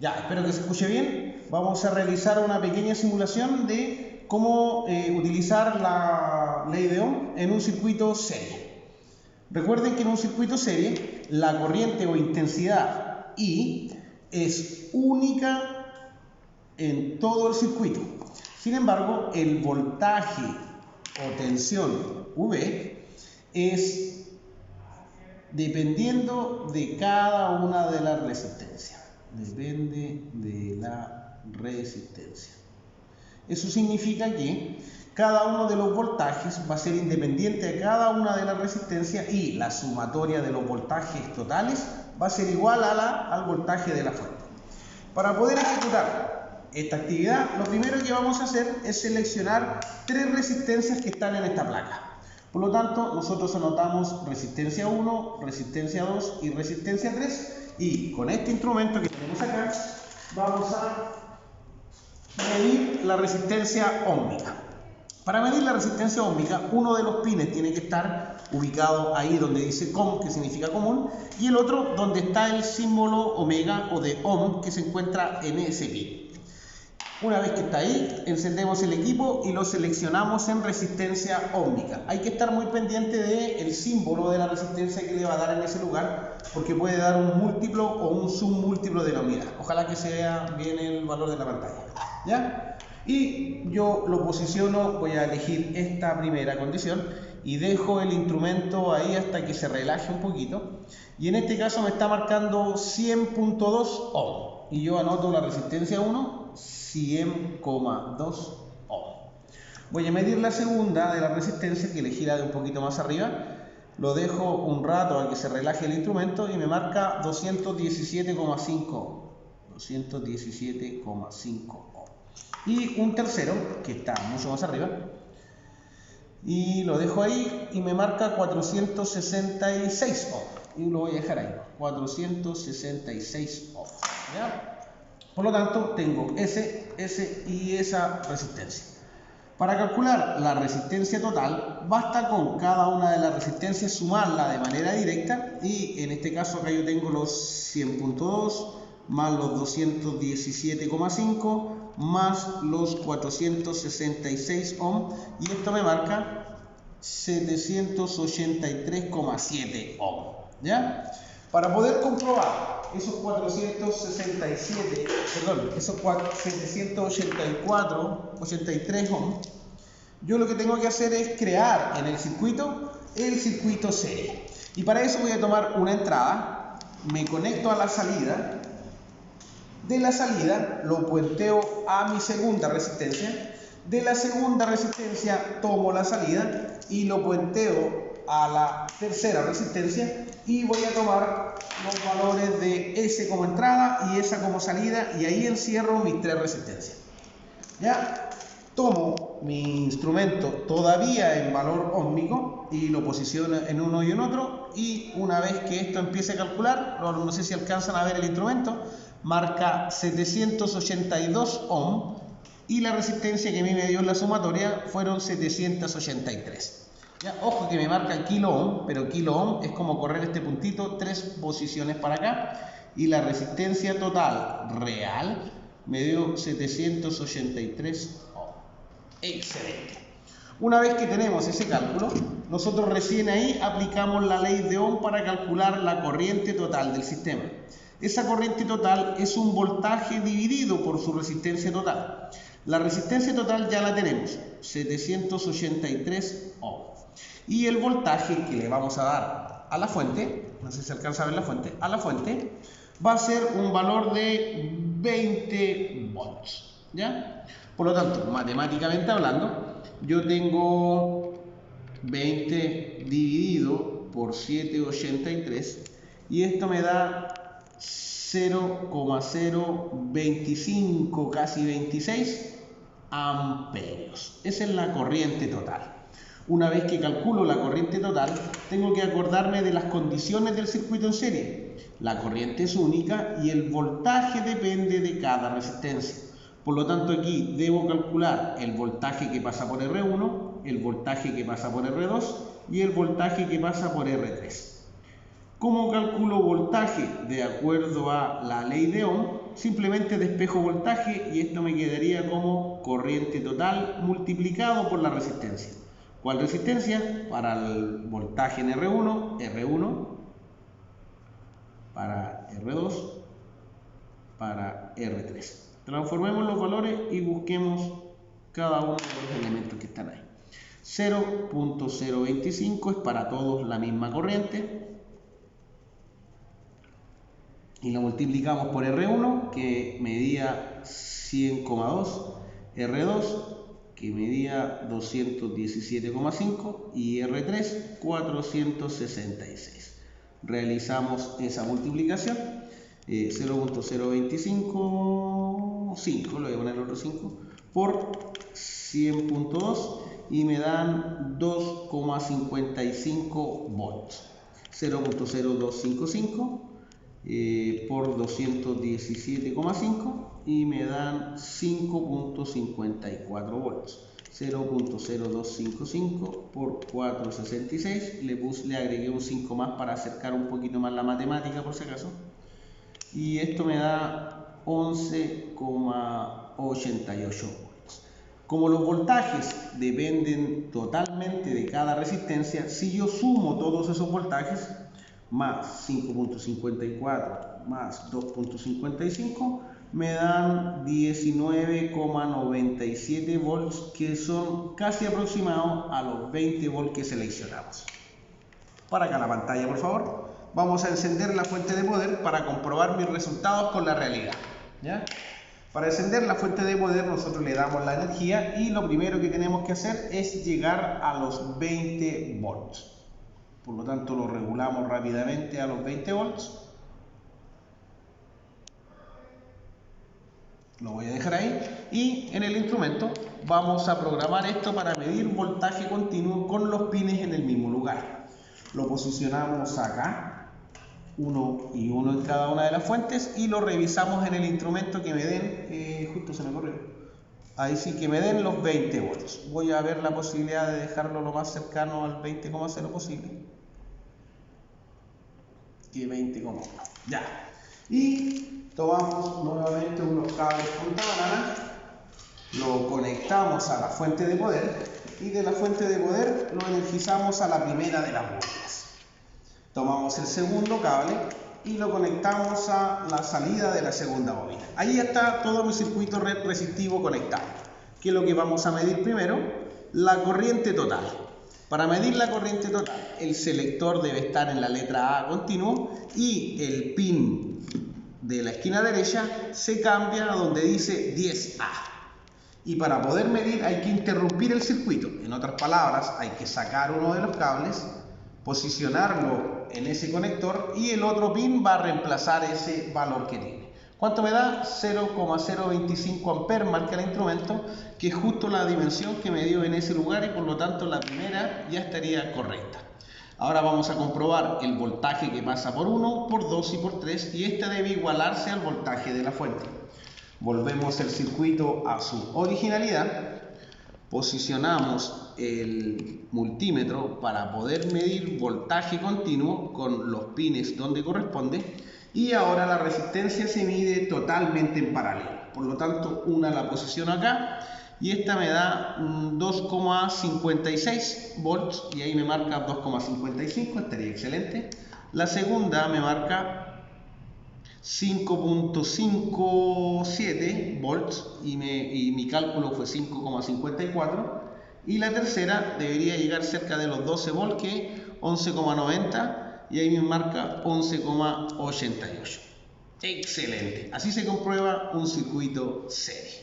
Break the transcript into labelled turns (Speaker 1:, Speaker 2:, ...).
Speaker 1: Ya, espero que se escuche bien. Vamos a realizar una pequeña simulación de cómo utilizar la ley de Ohm en un circuito serie. Recuerden que en un circuito serie la corriente o intensidad I es única en todo el circuito. Sin embargo, el voltaje o tensión V es dependiendo de cada una de las resistencias. Depende de la resistencia. Eso significa que cada uno de los voltajes va a ser independiente de cada una de las resistencias y la sumatoria de los voltajes totales va a ser igual al voltaje de la fuente. Para poder ejecutar esta actividad, lo primero que vamos a hacer es seleccionar tres resistencias que están en esta placa. Por lo tanto, nosotros anotamos resistencia 1, resistencia 2 y resistencia 3. Y con este instrumento que tenemos acá, vamos a medir la resistencia óhmica. Para medir la resistencia óhmica, uno de los pines tiene que estar ubicado ahí donde dice COM, que significa común, y el otro donde está el símbolo omega o de ohm, que se encuentra en ese pin. Una vez que está ahí, encendemos el equipo y lo seleccionamos en resistencia óhmica. Hay que estar muy pendiente del símbolo de la resistencia que le va a dar en ese lugar, porque puede dar un múltiplo o un submúltiplo de la unidad. Ojalá que se vea bien el valor de la pantalla. ¿Ya? Y yo lo posiciono, voy a elegir esta primera condición y dejo el instrumento ahí hasta que se relaje un poquito. Y en este caso me está marcando 100.2 ohm. Y yo anoto la resistencia 1. 100,2 ohm. Voy a medir la segunda de la resistencia, que elegí la de un poquito más arriba. Lo dejo un rato a que se relaje el instrumento y me marca 217,5 ohm. Y un tercero que está mucho más arriba y lo dejo ahí y me marca 466 ohm. Y lo voy a dejar ahí, 466 ohm. ¿Ya? Por lo tanto, tengo ese y esa resistencia. Para calcular la resistencia total, basta con cada una de las resistencias sumarla de manera directa. Y en este caso acá yo tengo los 100.2 más los 217,5 más los 466 ohm. Y esto me marca 783,7 ohm. ¿Ya? Para poder comprobar esos 783 ohm, yo lo que tengo que hacer es crear en el circuito serie. Y para eso voy a tomar una entrada, me conecto a la salida, de la salida lo puenteo a mi segunda resistencia, de la segunda resistencia tomo la salida y lo puenteo a la tercera resistencia y voy a tomar los valores de S como entrada y esa como salida y ahí encierro mis tres resistencias. Ya tomo mi instrumento todavía en valor óhmico y lo posiciono en uno y en otro, y una vez que esto empiece a calcular, no sé si alcanzan a ver el instrumento, marca 782 ohm y la resistencia que a mí me dio en la sumatoria fueron 783. Ya, ojo que me marca kilo ohm, pero kilo ohm es como correr este puntito 3 posiciones para acá, y la resistencia total real me dio 783 ohm. Excelente. Una vez que tenemos ese cálculo, nosotros recién ahí aplicamos la ley de Ohm para calcular la corriente total del sistema. Esa corriente total es un voltaje dividido por su resistencia total. La resistencia total ya la tenemos, 783 ohm. Y el voltaje que le vamos a dar a la fuente, no sé si alcanza a ver la fuente, a la fuente va a ser un valor de 20 volts. ¿Ya? Por lo tanto, matemáticamente hablando, yo tengo 20 dividido por 783 y esto me da 0,025, casi 26 amperios. Esa es la corriente total. Una vez que calculo la corriente total, tengo que acordarme de las condiciones del circuito en serie. La corriente es única y el voltaje depende de cada resistencia. Por lo tanto, aquí debo calcular el voltaje que pasa por R1, el voltaje que pasa por R2 y el voltaje que pasa por R3. ¿Cómo calculo voltaje? De acuerdo a la ley de Ohm, simplemente despejo voltaje y esto me quedaría como corriente total multiplicado por la resistencia. ¿Cuál resistencia? Para el voltaje en R1, R1, para R2, para R3. Transformemos los valores y busquemos cada uno de los elementos que están ahí. 0.025 es para todos la misma corriente. Y lo multiplicamos por R1, que medía 100,2, R2, que medía 217,5 y R3, 466. Realizamos esa multiplicación, 0.025, 5, lo voy a poner el otro 5, por 100.2 y me dan 2,55 volts. 0.0255 por 217,5 y me dan 5.54 volts. 0.0255 por 466, le agregué un 5 más para acercar un poquito más la matemática por si acaso, y esto me da 11,88 volts. Como los voltajes dependen totalmente de cada resistencia, si yo sumo todos esos voltajes, más 5.54 más 2.55, me dan 19,97 volts, que son casi aproximados a los 20 volts que seleccionamos. Para acá la pantalla, por favor. Vamos a encender la fuente de poder para comprobar mis resultados con la realidad, ¿ya? Para encender la fuente de poder nosotros le damos la energía y lo primero que tenemos que hacer es llegar a los 20 volts. Por lo tanto lo regulamos rápidamente a los 20 volts. Lo voy a dejar ahí y en el instrumento vamos a programar esto para medir voltaje continuo con los pines en el mismo lugar. Lo posicionamos acá, uno y uno en cada una de las fuentes, y lo revisamos en el instrumento que me den, justo se me corrió, ahí sí, que me den los 20 volts. Voy a ver la posibilidad de dejarlo lo más cercano al 20,0 posible, que 20,1, ya. Y tomamos nuevamente unos cables punta banana, lo conectamos a la fuente de poder y de la fuente de poder lo energizamos a la primera de las bobinas. Tomamos el segundo cable y lo conectamos a la salida de la segunda bobina. Ahí está todo mi circuito resistivo conectado. ¿Qué es lo que vamos a medir primero? La corriente total. Para medir la corriente total, el selector debe estar en la letra A continuo y el pin de la esquina derecha se cambia a donde dice 10A. Y para poder medir hay que interrumpir el circuito. En otras palabras, hay que sacar uno de los cables, posicionarlo en ese conector y el otro pin va a reemplazar ese valor que tiene. ¿Cuánto me da? 0,025 amperes marca el instrumento, que es justo la dimensión que me dio en ese lugar y por lo tanto la primera ya estaría correcta. Ahora vamos a comprobar el voltaje que pasa por 1, por 2 y por 3 y este debe igualarse al voltaje de la fuente. Volvemos el circuito a su originalidad, posicionamos el multímetro para poder medir voltaje continuo con los pines donde corresponde y ahora la resistencia se mide totalmente en paralelo. Por lo tanto, una la posiciono acá y esta me da 2,56 volts y ahí me marca 2,55, estaría excelente. La segunda me marca 5,57 volts y mi cálculo fue 5,54 y la tercera debería llegar cerca de los 12 volts, que 11,90, y ahí me marca 11,88. Excelente, así se comprueba un circuito serie.